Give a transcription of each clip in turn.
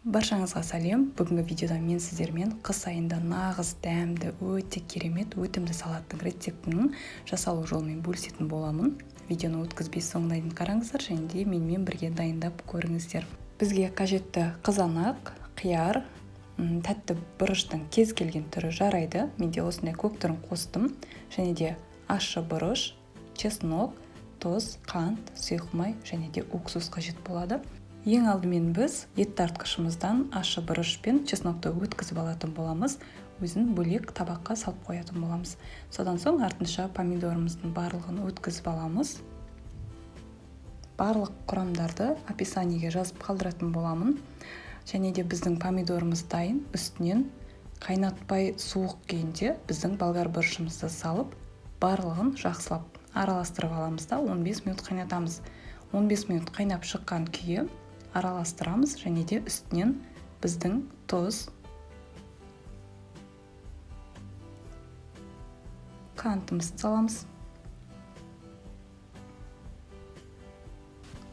Баршаңызға сәлем. Бүгінгі видеода мен сіздермен қыс айында нағыз дәмді, өте керемет, өтімді салаттың рецептінің жасалу жолымен бөлісетін боламын. Видеоны өткізбей соңына дейін қараңыздар және де менімен бірге дайындап көріңіздер. Бізге қажетті қызанақ, қияр, тәтті бұрыштың кез келген түрі жарайды. Менде осындай көк түрін қостым. Және де ащы бұрыш, чеснок, тұз, қант, сұйық май және де уксус қажет болады. Ең алдымен біз ет тартқышымыздан ащы бұрыш пен чеснокты өткізіп алатын боламыз. Өзін бөлек табаққа салып қоятын боламыз. Содан соң артынша помидорымыздың барлығын өткізіп аламыз. Барлық құрамдарды описаниеге жазып қалдыратын боламын. Және де біздің помидорымыз дайын. Үстінен қайнатпай суық күйінде біздің болгар бұрышымызды салып, барлығын жақсылап араластырып аламыз да 15 минут қайнатамыз. 15 минут қайнап шыққан күйі араластырамыз және де үстінен біздің тұз, қантымызды саламыз.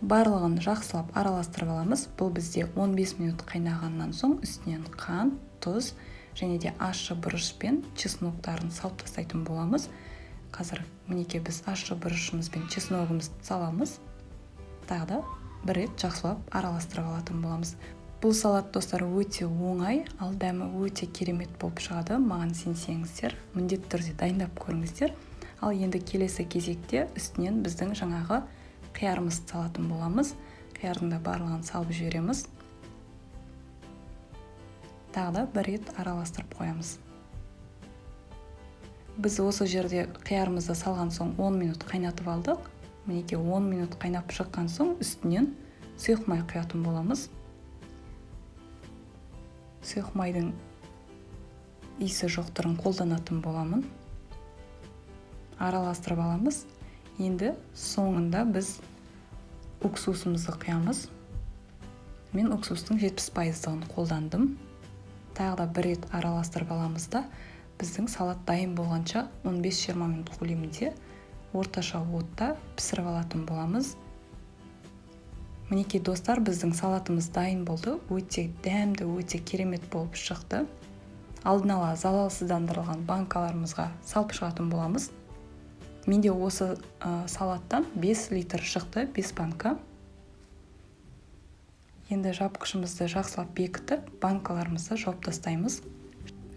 Барлығын жақсылап араластырып аламыз. Бұл бізде 15 минут қайнағаннан соң үстінен қант, тұз және де ащы бұрыш пен чесноктарын салып тастайтын боламыз. Қазір мінекей біз ащы бұрышымыз бен чесногымызды саламыз. Тағы да бір рет жақсылап араластырып алатын боламыз. Бұл салат достар өте оңай, ал дәмі өте керемет болып шығады. Маған сенсеңіздер, міндетті түрде дайындап көріңіздер. Ал енді келесі кезекте үстінен біздің жаңағы қиярымызды салатын боламыз. Қиярдың да барлығын салып жібереміз. Тағы да бір рет араластырып қоямыз. Біз осы жерде қиярымызды салған соң 10 минут қайнатып алдық. Мінекей 10 минут қайнап шыққан соң үстінен сұйық май құятын боламыз. Сұйық майдың иісі жоқ түрін қолданатын боламын. Араластырып аламыз. Енді соңында біз уксусымызды құямыз. Мен уксустың 70%-ын қолдандым. Тағы да бір рет араластырып аламыз да біздің салат дайын болғанша 15-20 минут көлемінде орташа отта пісіріп алатын боламыз. Мінекей достар, біздің салатымыз дайын болды. Өте дәмді, өте керемет болып шықты. Алдын ала залалсыздандырылған банкаларымызға салып шығатын боламыз. Менде осы салаттан 5 литр шықты, 5 банка. Енді жапқышымызды жақсылап бекітіп, банкаларымызды жауып тастаймыз.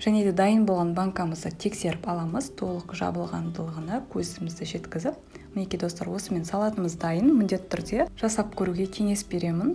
Және де дайын болған банкамызды тексеріп аламыз, толық жабылғандығына көзімізді жеткізіп. Мінекей достар, осымен салатымыз дайын. Міндетті түрде жасап көруге кеңес беремін.